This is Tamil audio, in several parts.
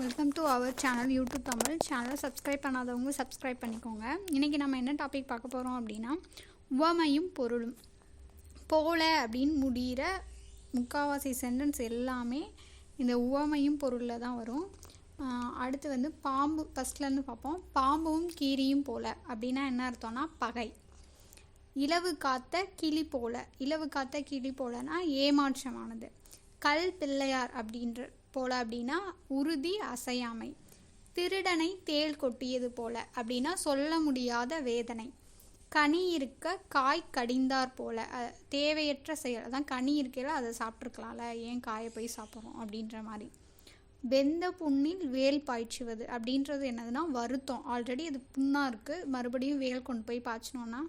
Welcome to our channel YouTube Tamil சேனலை சப்ஸ்கிரைப் பண்ணாதவங்க சப்ஸ்கிரைப் பண்ணிக்கோங்க. இன்றைக்கி நம்ம என்ன டாபிக் பார்க்க போகிறோம் அப்படின்னா, உவமையும் பொருளும். போல அப்படின்னு முடிகிற முக்கால்வாசி சென்டென்ஸ் எல்லாமே இந்த உவமையும் பொருளில் தான் வரும். அடுத்து பாம்பு ஃபஸ்ட்லேருந்து பார்ப்போம். பாம்பும் கீரியும் போல அப்படின்னா என்ன அர்த்தம்னா பகை. இலவு காத்த கிளி போல, இலவு காத்த கிளி போலனா ஏமாற்றமானது. கல் பிள்ளையார் அப்படின்ற போல அப்படின்னா உறுதி அசையாமை. திருடனை தேள் கொட்டியது போல அப்படின்னா சொல்ல முடியாத வேதனை. கனி இருக்க காய் கடிந்தார் போல, தேவையற்ற செயல். அதான் கனி இருக்கையில் அதை சாப்பிட்ருக்கலாம்ல, ஏன் காயை போய் சாப்பிட்றோம் அப்படின்ற மாதிரி. வெந்த புண்ணில் வேல் பாய்ச்சுவது அப்படின்றது என்னதுன்னா வருத்தம். ஆல்ரெடி அது புண்ணாக இருக்குது, மறுபடியும் வேல் கொண்டு போய் பாய்ச்சினோன்னா.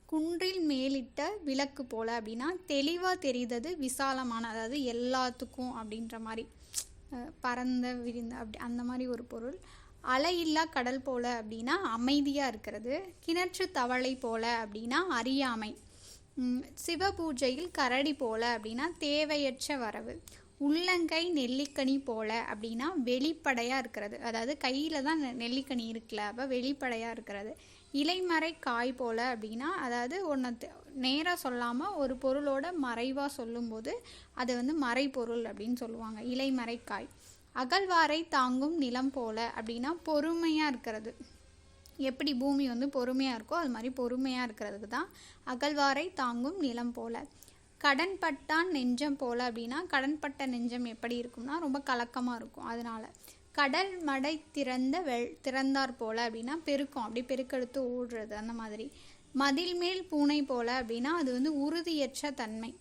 குன்றில் மேலிட்ட விளக்கு போல அப்படின்னா தெளிவாக தெரிந்தது விசாலமான, அதாவது எல்லாத்துக்கும் அப்படின்ற மாதிரி, பரந்த விரிந்த அப்படி அந்த மாதிரி ஒரு பொருள். அலையில்லா கடல் போல அப்படின்னா அமைதியாக இருக்கிறது. கிணற்று தவளை போல அப்படின்னா அறியாமை. சிவபூஜையில் கரடி போல அப்படின்னா தேவையற்ற வரவு. உள்ளங்கை நெல்லிக்கனி போல அப்படின்னா வெளிப்படையாக இருக்கிறது, அதாவது கையில் தான் நெல்லிக்கனி இருக்குல்ல, அப்போ வெளிப்படையாக இருக்கிறது. இலைமறை காய் போல அப்படின்னா அதாவது ஒன்று நேராக சொல்லாமல் ஒரு பொருளோட மறைவாக சொல்லும்போது அது மறைப்பொருள் அப்படின்னு சொல்லுவாங்க, இலைமறை காய். அகழ்வாரை தாங்கும் நிலம் போல அப்படின்னா பொறுமையாக இருக்கிறது. எப்படி பூமி பொறுமையாக இருக்கோ அது மாதிரி பொறுமையாக இருக்கிறதுக்கு தான் அகழ்வாரை தாங்கும் நிலம் போல. கடன்பட்டான் நெஞ்சம் போல அப்படின்னா கடன்பட்ட நெஞ்சம் எப்படி இருக்கும்னா ரொம்ப கலக்கமாக இருக்கும். அதனால் கடல் மடை திறந்தார் போல அப்படின்னா பெருக்கம், அப்படி பெருக்கெடுத்து ஓடுறது அந்த மாதிரி. மதில் மேல் பூனை போல அப்படின்னா அது உறுதியற்ற தன்மை.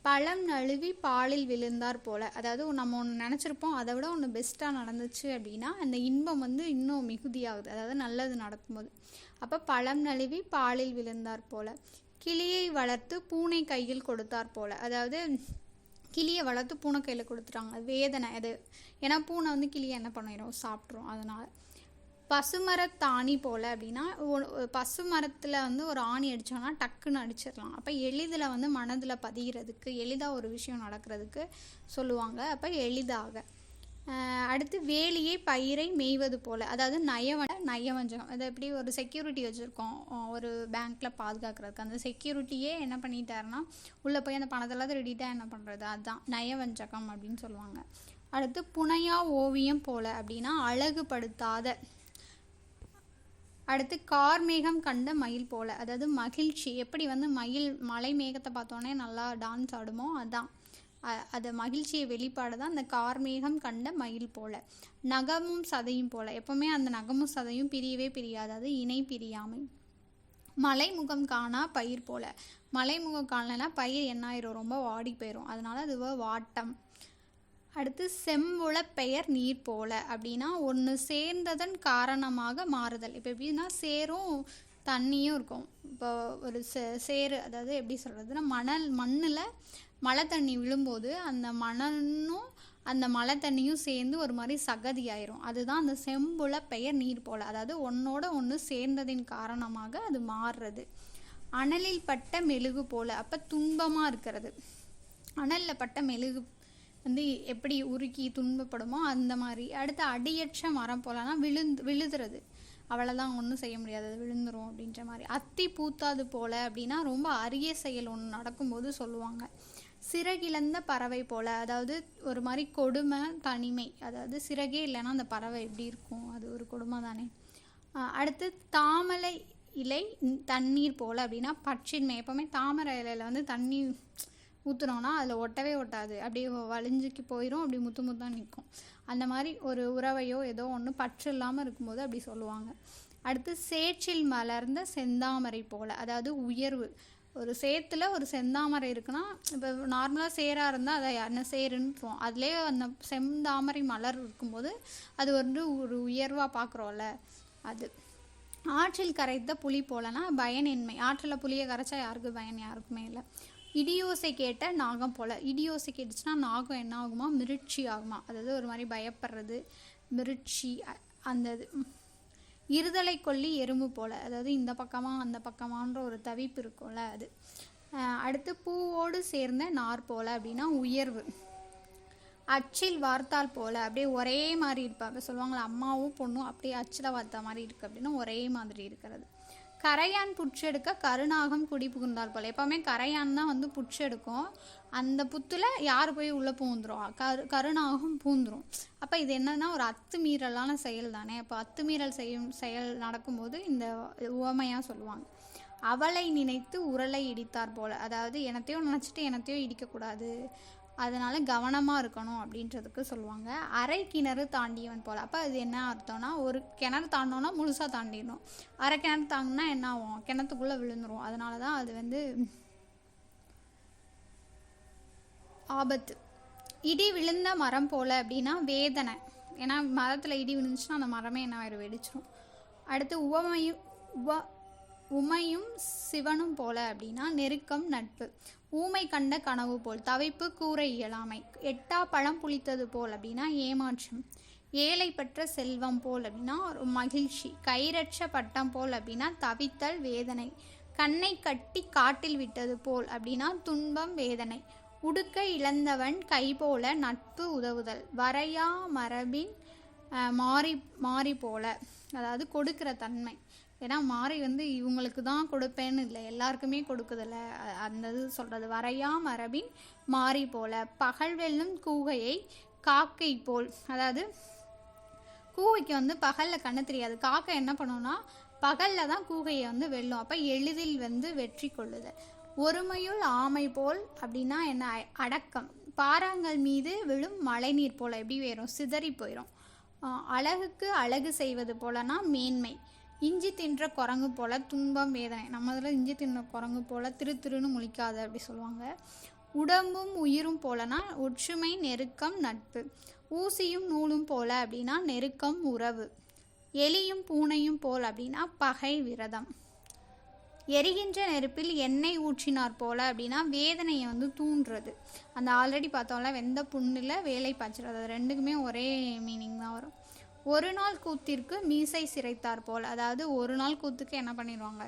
பழம் நழுவி பாலில் விழுந்தார் போல, அதாவது நம்ம ஒன்று நினச்சிருப்போம், அதை விட ஒன்று பெஸ்ட்டாக நடந்துச்சு அப்படின்னா அந்த இன்பம் இன்னும் மிகுதியாகுது, அதாவது நல்லது நடக்கும்போது. அப்போ பழம் நழுவி பாலில் விழுந்தார் போல. கிளியை வளர்த்து பூனை கையில் கொடுத்தார் போல, அதாவது கிளியை வளர்த்து பூனை கையில் கொடுத்துட்டாங்க, வேதனை அது. ஏன்னா பூனை கிளியை என்ன பண்ணிடும், சாப்பிட்ரும். அதனால் பசுமரத்தாணி போல அப்படின்னா பசு மரத்தில் ஒரு ஆணி அடித்தோன்னா டக்குன்னு அடிச்சிடலாம். அப்போ எளிதில் மனதில் பதிகிறதுக்கு, எளிதாக ஒரு விஷயம் நடக்கிறதுக்கு சொல்லுவாங்க. அப்போ எளிதாக. அடுத்து வேலியை பயிரை மேய்வது போல், அதாவது நயவஞ்சகம். அதை எப்படி ஒரு செக்யூரிட்டி வச்சுருக்கோம் ஒரு பேங்க்கில் பாதுகாக்கிறதுக்கு, அந்த செக்யூரிட்டியே என்ன பண்ணிட்டாருன்னா உள்ளே போய் அந்த பணத்தெல்லாம் திருடிட்டா என்ன பண்ணுறது, அதுதான் நயவஞ்சகம் அப்படின்னு சொல்லுவாங்க. அடுத்து புனையா ஓவியம் போல் அப்படின்னா அழகுபடுத்தாத. அடுத்து கார்மேகம் கண்ட மயில் போல், அதாவது மகிழ்ச்சி. எப்படி மயில் மலை மேகத்தை பார்த்தோன்னே நல்லா டான்ஸ் ஆடுமோ, அதான் அது மகிழ்ச்சியை வெளிப்பாடு தான் அந்த கார்மேகம் கண்ட மயில் போல. நகமும் சதையும் போல, எப்போவுமே அந்த நகமும் சதையும் பிரியவே பிரியாது, அது இணை பிரியாமை. மலைமுகம் காணா பயிர் போல, மலைமுகம் காணலைன்னா பயிர் என்ன ஆயிரும், ரொம்ப வாடி போயிடும், அதனால அது வாட்டம். அடுத்து செம்புல பெயர் நீர் போல அப்படின்னா ஒன்று சேர்ந்ததன் காரணமாக மாறுதல். இப்போ எப்படின்னா சேரும் தண்ணியும் இருக்கும். இப்போ ஒரு சேரு, அதாவது எப்படி சொல்கிறதுனா மண்ணில் மழை தண்ணி விழும்போது அந்த மணலும் அந்த மழை தண்ணியும் சேர்ந்து ஒரு மாதிரி சகதி ஆயிரும், அதுதான் அந்த செம்புல பெயர் நீர் போல, அதாவது ஒன்றோட ஒன்று சேர்ந்ததின் காரணமாக அது மாறுறது. அனலில் பட்ட மெழுகு போல, அப்போ துன்பமாக இருக்கிறது. அனலில் பட்ட மெழுகு எப்படி உருக்கி துன்பப்படுமோ அந்த மாதிரி. அடுத்து அடியற்ற மரம் போலனா விழுதுறது, அவ்வளோதான், ஒன்றும் செய்ய முடியாது, அது விழுந்துரும் அப்படின்ற மாதிரி. அத்தி பூத்தாது போல அப்படின்னா ரொம்ப அரிய செயல் ஒன்று நடக்கும்போது சொல்லுவாங்க. சிறகிழந்த பறவை போல, அதாவது ஒரு மாதிரி கொடுமை தனிமை, அதாவது சிறகே இல்லைன்னா அந்த பறவை எப்படி இருக்கும், அது ஒரு கொடுமை தானே. அடுத்து தாமரை இலை தண்ணீர் போல அப்படின்னா பற்றின்மை. எப்போவுமே தாமரை இலையில் தண்ணி ஊற்றுனோன்னா அதில் ஒட்டவே ஒட்டாது, அப்படியே வலிஞ்சுக்கு போயிடும், அப்படி முத்து முத்தாக நிற்கும். அந்த மாதிரி ஒரு உறவையோ ஏதோ ஒன்று பற்று இல்லாமல் இருக்கும்போது அப்படி சொல்லுவாங்க. அடுத்து சேற்றில் மலர்ந்த செந்தாமரை போல, அதாவது உயர்வு. ஒரு சேத்துல ஒரு செந்தாமரை இருக்குன்னா, இப்போ நார்மலாக சேராக இருந்தால் அதை என்ன சேருன்னு சொல்லுவோம், அதுலேயே அந்த செந்தாமரை மலர் இருக்கும்போது அது ஒரு உயர்வாக பார்க்குறோம்ல, அது. ஆற்றில் கரைத்த புளி போலனா பயனின்மை. ஆற்றில் புளியை கரைச்சா யாருக்கு பயன், யாருக்குமே இல்லை. இடியோசை கேட்ட நாகம் போல, இடியோசை கேட்டுச்சுன்னா நாகம் என்ன ஆகுமா, மிருட்சி ஆகுமா, அதாவது ஒரு மாதிரி பயப்படுறது, மிருட்சி அந்த இது. இருதலை கொல்லி எறும்பு போல, அதாவது இந்த பக்கமாக அந்த பக்கமான்ற ஒரு தவிப்பு இருக்கும்ல, அது. அடுத்து பூவோடு சேர்ந்த நார் போல அப்படின்னா உயர்வு. அச்சில் வார்த்தால் போல அப்படியே ஒரே மாதிரி இருப்பாங்க சொல்லுவாங்களா, அம்மாவும் பொண்ணும் அப்படியே அச்சில் வார்த்தா மாதிரி இருக்குது அப்படின்னா ஒரே மாதிரி இருக்கிறது. கரையான் புற்றெடுக்க கருநாகம் குடி புகுந்தால் போல. எப்போவுமே கரையான் தான் வந்து புற்றெடுக்கும், அந்த புத்தில் யார் போய் உள்ளே பூந்துரும், கருநாகம் பூந்துரும். அப்போ இது என்னன்னா ஒரு அத்துமீறலான செயல் தானே. அப்போ அத்துமீறல் செய்யும் செயல் நடக்கும்போது இந்த உவமையாக சொல்லுவாங்க. அவளை நினைத்து உரலை இடித்தார் போல, அதாவது எனத்தையோ நினச்சிட்டு எனத்தையோ இடிக்கக்கூடாது, அதனால கவனமாக இருக்கணும் அப்படின்றதுக்கு சொல்லுவாங்க. அரை கிணறு தாண்டியவன் போல். அப்போ அது என்ன அர்த்தம்னா, ஒரு கிணறு தாண்டினோன்னா முழுசாக தாண்டிடணும், அரை கிணறு தாண்டினா என்ன ஆகும், கிணத்துக்குள்ளே விழுந்துரும். அதனால தான் அது வந்து ஆபத்து. இடி விழுந்த மரம் போல் அப்படின்னா வேதனை, ஏன்னா மரத்தில் இடி விழுந்துச்சுன்னா அந்த மரமே என்ன ஆயிரும், வெடிச்சிரும். அடுத்து உமையும் சிவனும் போல அப்படின்னா நெருக்கம் நட்பு. ஊமை கண்ட கனவு போல், தவிப்பு கூரை இயலாமை. எட்டா பழம் புளித்தது போல் அப்படின்னா ஏமாற்றம். ஏழை பெற்ற செல்வம் போல் அப்படின்னா ஒரு மகிழ்ச்சி. கயிறற்ற பட்டம் போல் அப்படின்னா தவித்தல் வேதனை. கண்ணை கட்டி காட்டில் விட்டது போல் அப்படின்னா துன்பம் வேதனை. உடுக்க இழந்தவன் கை போல நட்பு உதவுதல். வரையா மரபின் மாறி போல, அதாவது கொடுக்கிற தன்மை. ஏன்னா மாறி வந்து இவங்களுக்கு தான் கொடுப்பேன்னு இல்லை, எல்லாருக்குமே கொடுக்குதில்ல, அந்த இது சொல்கிறது. வரையா மரபின் மாறி போல. பகல் வெல்லும் கூகையை காக்கை போல், அதாவது கூகைக்கு வந்து பகலில் கண்ணு தெரியாது, காக்கை என்ன பண்ணுன்னா பகலில் தான் கூகையை வந்து வெல்லும், அப்போ எளிதில் வந்து வெற்றி கொள்ளுதல். ஒருமையுள் ஆமை போல் அப்படின்னா என்ன, அடக்கம். பாறாங்கல் மீது விழும் மழை நீர் போல், எப்படி வேறும் சிதறி போயிடும். அழகுக்கு அழகு செய்வது போலனா மேன்மை. இஞ்சி தின்ற குரங்கு போல் துன்பம் வேதனை. நம்ம இதில் இஞ்சி தின்ற குரங்கு போல் திருன்னு முழிக்காது அப்படி சொல்லுவாங்க. உடம்பும் உயிரும் போலனா ஒற்றுமை நெருக்கம் நட்பு. ஊசியும் நூலும் போல அப்படின்னா நெருக்கம் உறவு. எலியும் பூனையும் போல் அப்படின்னா பகை விரதம். எரிகின்ற நெருப்பில் எண்ணெய் ஊற்றினார் போல அப்படின்னா வேதனையை வந்து தூண்டுறது. அந்த ஆல்ரெடி பார்த்தோம்ல, வெந்த புண்ணில் வேலை பாய்ச்சுறது, அது ரெண்டுக்குமே ஒரே மீனிங் தான் வரும். ஒரு நாள் கூத்திற்கு மீசை சிரைத்தார் போல், அதாவது ஒரு நாள் கூத்துக்கு என்ன பண்ணிடுவாங்க,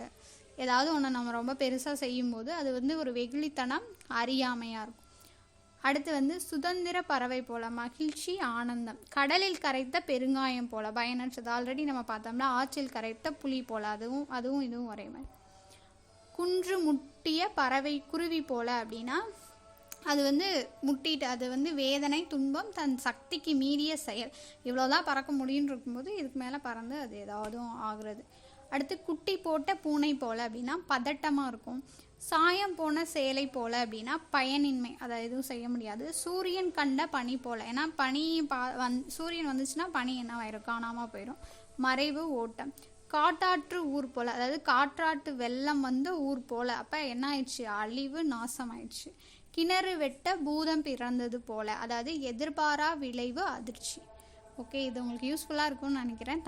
ஏதாவது ஒன்று நம்ம ரொம்ப பெருசாக செய்யும்போது அது வந்து ஒரு வெகுளித்தனம் அறியாமையாக இருக்கும். அடுத்து வந்து சுதந்திர பறவை போல, மகிழ்ச்சி ஆனந்தம். கடலில் கரைத்த பெருங்காயம் போல, பயனற்றது. ஆல்ரெடி நம்ம பார்த்தோம்னா ஆற்றில் கரைத்த புலி போல், அதுவும் இதுவும் ஒரே மாதிரி. குன்று முட்டிய பறவை குருவி போல அப்படின்னா அது வந்து முட்டிட்டு, அது வந்து வேதனை துன்பம் தன் சக்திக்கு மீறிய செயல். இவ்வளோதான் பறக்க முடியும்னு இருக்கும்போது இதுக்கு மேலே பறந்து அது ஏதாவது ஆகுறது. அடுத்து குட்டி போட்ட பூனை போல் அப்படின்னா பதட்டமாக இருக்கும். சாயம் போன சேலை போல் அப்படின்னா பயனின்மை, அதை எதுவும் செய்ய முடியாது. சூரியன் கண்ட பனி போல், ஏன்னா பனி சூரியன் வந்துச்சுன்னா பனி என்னவாயிரும், காணாமல் போயிடும். மறைவு ஓட்டம். காட்டாற்று ஊர் போல், அதாவது காற்றாற்று வெள்ளம் வந்து ஊர் போல், அப்போ என்ன ஆயிடுச்சு, அழிவு நாசம் ஆயிடுச்சு. கிணறு வெட்ட பூதம் பிறந்தது போல், அதாவது எதிர்பாரா விளைவு அதிர்ச்சி. ஓகே, இது உங்களுக்கு யூஸ்ஃபுல்லாக இருக்கும்னு நினைக்கிறேன்.